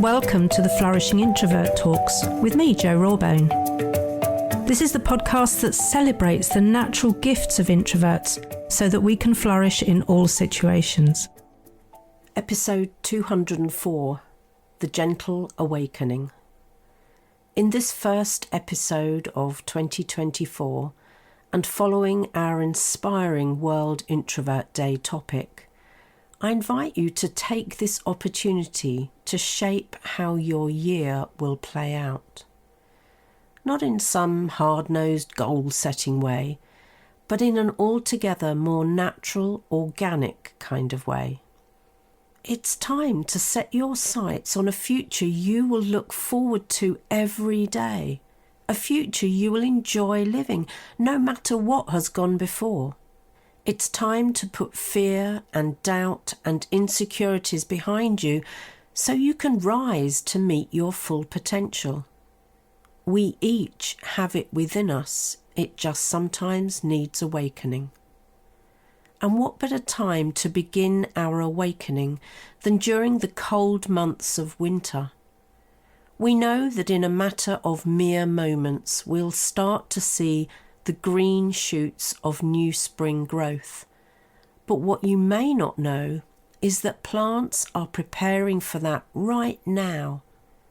and welcome to the Flourishing Introvert Talks with me, Jo Rawbone. This is the podcast that celebrates the natural gifts of introverts so that we can flourish in all situations. Episode 204, The Gentle Awakening. In this first episode of 2024, and following our inspiring World Introvert Day topic, I invite you to take this opportunity to shape how your year will play out. Not in some hard-nosed goal-setting way, but in an altogether more natural, organic kind of way. It's time to set your sights on a future you will look forward to every day, a future you will enjoy living, no matter what has gone before. It's time to put fear and doubt and insecurities behind you so you can rise to meet your full potential. We each have it within us, it just sometimes needs awakening. And what better time to begin our awakening than during the cold months of winter? We know that in a matter of mere moments we'll start to see the green shoots of new spring growth. But what you may not know is that plants are preparing for that right now,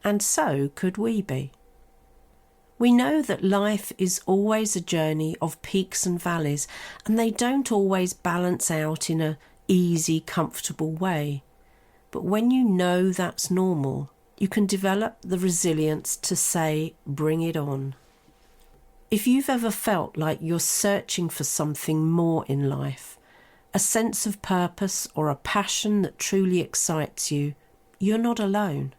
and so could we be. We know that life is always a journey of peaks and valleys, and they don't always balance out in an easy, comfortable way. But when you know that's normal, you can develop the resilience to say, bring it on. If you've ever felt like you're searching for something more in life, a sense of purpose or a passion that truly excites you, you're not alone.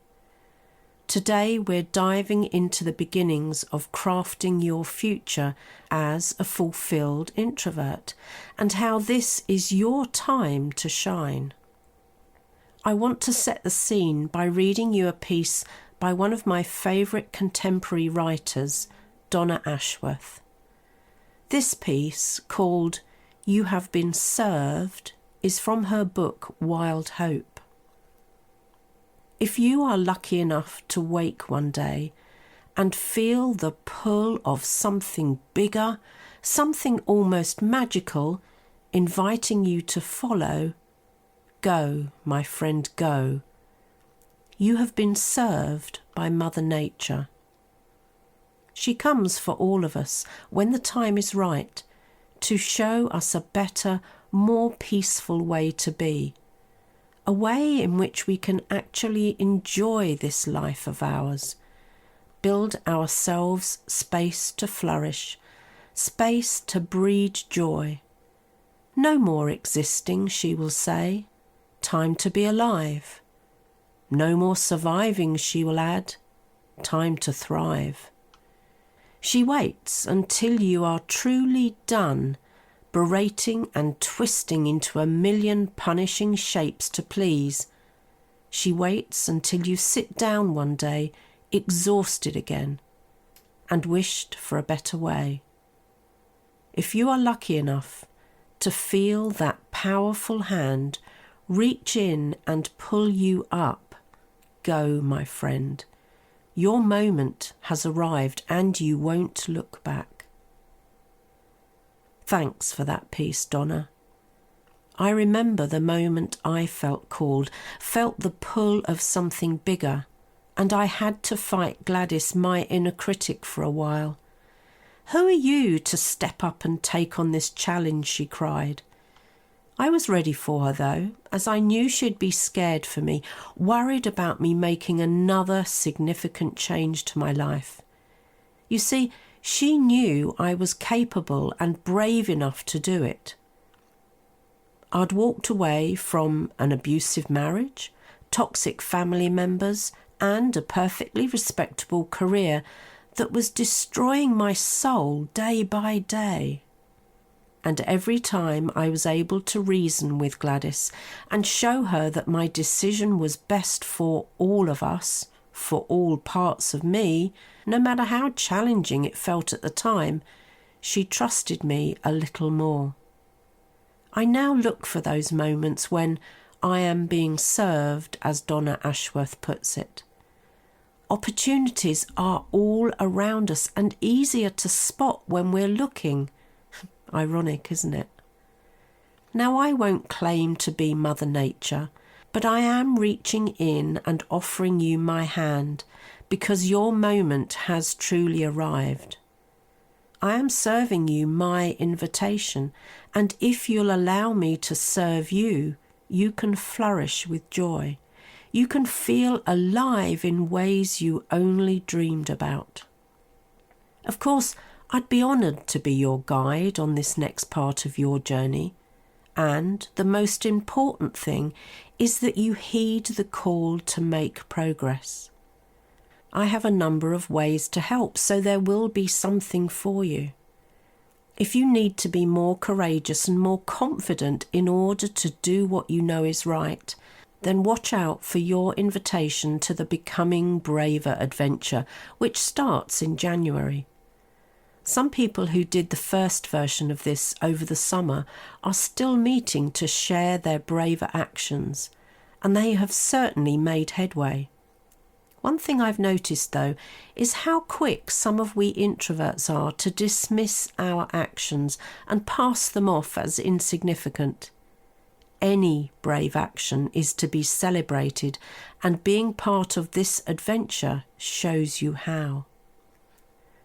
Today we're diving into the beginnings of crafting your future as a fulfilled introvert and how this is your time to shine. I want to set the scene by reading you a piece by one of my favourite contemporary writers, Donna Ashworth. This piece, called You Have Been Served, is from her book Wild Hope. If you are lucky enough to wake one day and feel the pull of something bigger, something almost magical, inviting you to follow, go, my friend, go. You have been served by Mother Nature. She comes for all of us, when the time is right, to show us a better, more peaceful way to be, a way in which we can actually enjoy this life of ours, build ourselves space to flourish, space to breed joy. No more existing, she will say, time to be alive. No more surviving, she will add, time to thrive. She waits until you are truly done berating and twisting into a million punishing shapes to please. She waits until you sit down one day, exhausted again, and wished for a better way. If you are lucky enough to feel that powerful hand reach in and pull you up, go, my friend. Your moment has arrived and you won't look back. Thanks for that piece, Donna. I remember the moment I felt called, felt the pull of something bigger, and I had to fight Gladys, my inner critic, for a while. Who are you to step up and take on this challenge, she cried. I was ready for her, though, as I knew she'd be scared for me, worried about me making another significant change to my life. You see, she knew I was capable and brave enough to do it. I'd walked away from an abusive marriage, toxic family members, and a perfectly respectable career that was destroying my soul day by day. And every time I was able to reason with Gladys and show her that my decision was best for all of us, for all parts of me, no matter how challenging it felt at the time, she trusted me a little more. I now look for those moments when I am being served, as Donna Ashworth puts it. Opportunities are all around us and easier to spot when we're looking. Ironic, isn't it? Now, I won't claim to be Mother Nature, but I am reaching in and offering you my hand because your moment has truly arrived. I am serving you my invitation, and if you'll allow me to serve you, you can flourish with joy. You can feel alive in ways you only dreamed about. Of course, I'd be honoured to be your guide on this next part of your journey. And the most important thing is that you heed the call to make progress. I have a number of ways to help, so there will be something for you. If you need to be more courageous and more confident in order to do what you know is right, then watch out for your invitation to the Becoming Braver adventure, which starts in January. Some people who did the first version of this over the summer are still meeting to share their braver actions, and they have certainly made headway. One thing I've noticed, though, is how quick some of we introverts are to dismiss our actions and pass them off as insignificant. Any brave action is to be celebrated, and being part of this adventure shows you how.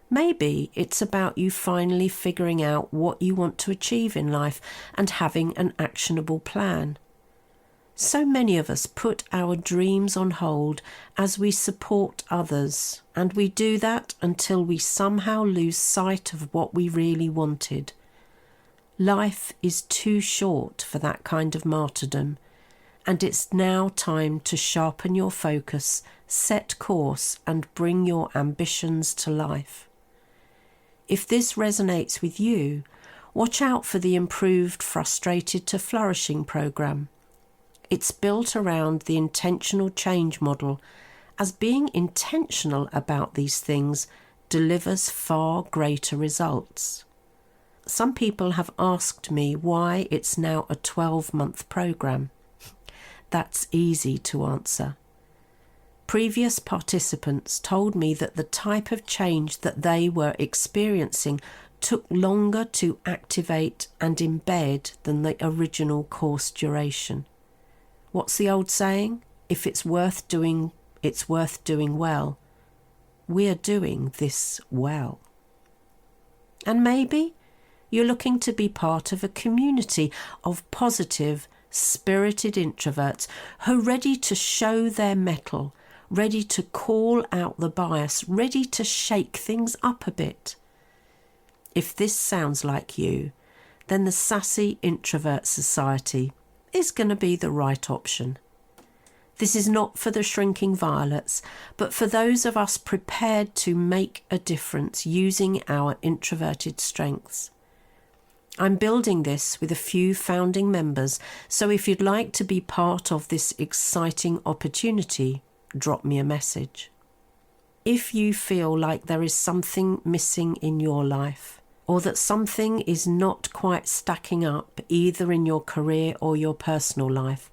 Maybe it's about you finally figuring out what you want to achieve in life and having an actionable plan. So many of us put our dreams on hold as we support others, and we do that until we somehow lose sight of what we really wanted. Life is too short for that kind of martyrdom, and it's now time to sharpen your focus, set course, and bring your ambitions to life. If this resonates with you, watch out for the improved Frustrated to Flourishing program. It's built around the intentional change model, as being intentional about these things delivers far greater results. Some people have asked me why it's now a 12-month program. That's easy to answer. Previous participants told me that the type of change that they were experiencing took longer to activate and embed than the original course duration. What's the old saying? If it's worth doing, it's worth doing well. We're doing this well. And maybe you're looking to be part of a community of positive, spirited introverts who are ready to show their mettle, ready to call out the bias, ready to shake things up a bit. If this sounds like you, then the Sassy Introvert Society is going to be the right option. This is not for the shrinking violets, but for those of us prepared to make a difference using our introverted strengths. I'm building this with a few founding members, so if you'd like to be part of this exciting opportunity, drop me a message. If you feel like there is something missing in your life, or that something is not quite stacking up either in your career or your personal life,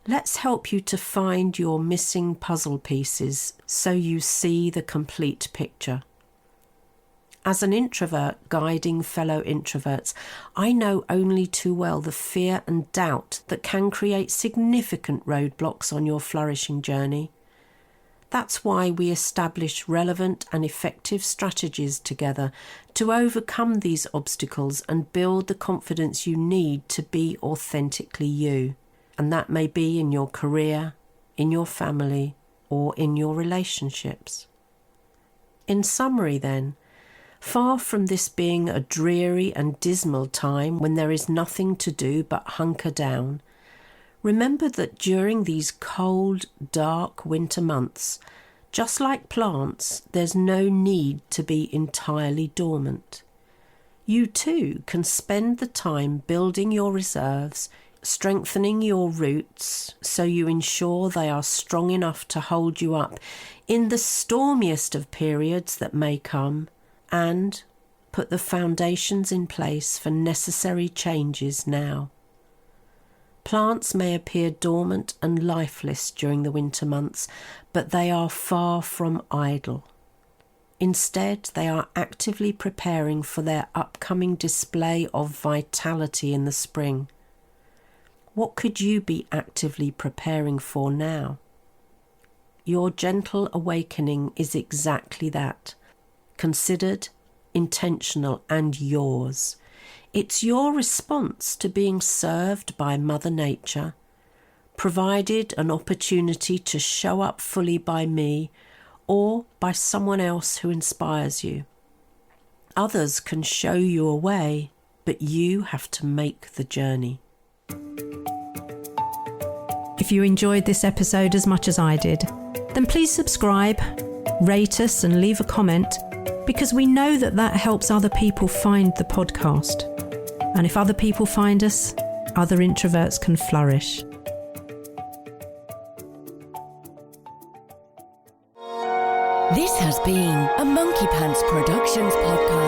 let's help you to find your missing puzzle pieces so you see the complete picture. As an introvert guiding fellow introverts, I know only too well the fear and doubt that can create significant roadblocks on your flourishing journey. That's why we establish relevant and effective strategies together to overcome these obstacles and build the confidence you need to be authentically you. And that may be in your career, in your family, or in your relationships. In summary then, far from this being a dreary and dismal time when there is nothing to do but hunker down, remember that during these cold, dark winter months, just like plants, there's no need to be entirely dormant. You too can spend the time building your reserves, strengthening your roots so you ensure they are strong enough to hold you up in the stormiest of periods that may come, and put the foundations in place for necessary changes now. Plants may appear dormant and lifeless during the winter months, but they are far from idle. Instead, they are actively preparing for their upcoming display of vitality in the spring. What could you be actively preparing for now? Your gentle awakening is exactly that. Considered, intentional, and yours. It's your response to being served by Mother Nature, provided an opportunity to show up fully by me or by someone else who inspires you. Others can show you a way, but you have to make the journey. If you enjoyed this episode as much as I did, then please subscribe, rate us and leave a comment, because we know that helps other people find the podcast. And if other people find us, other introverts can flourish. This has been a Monkey Pants Productions podcast.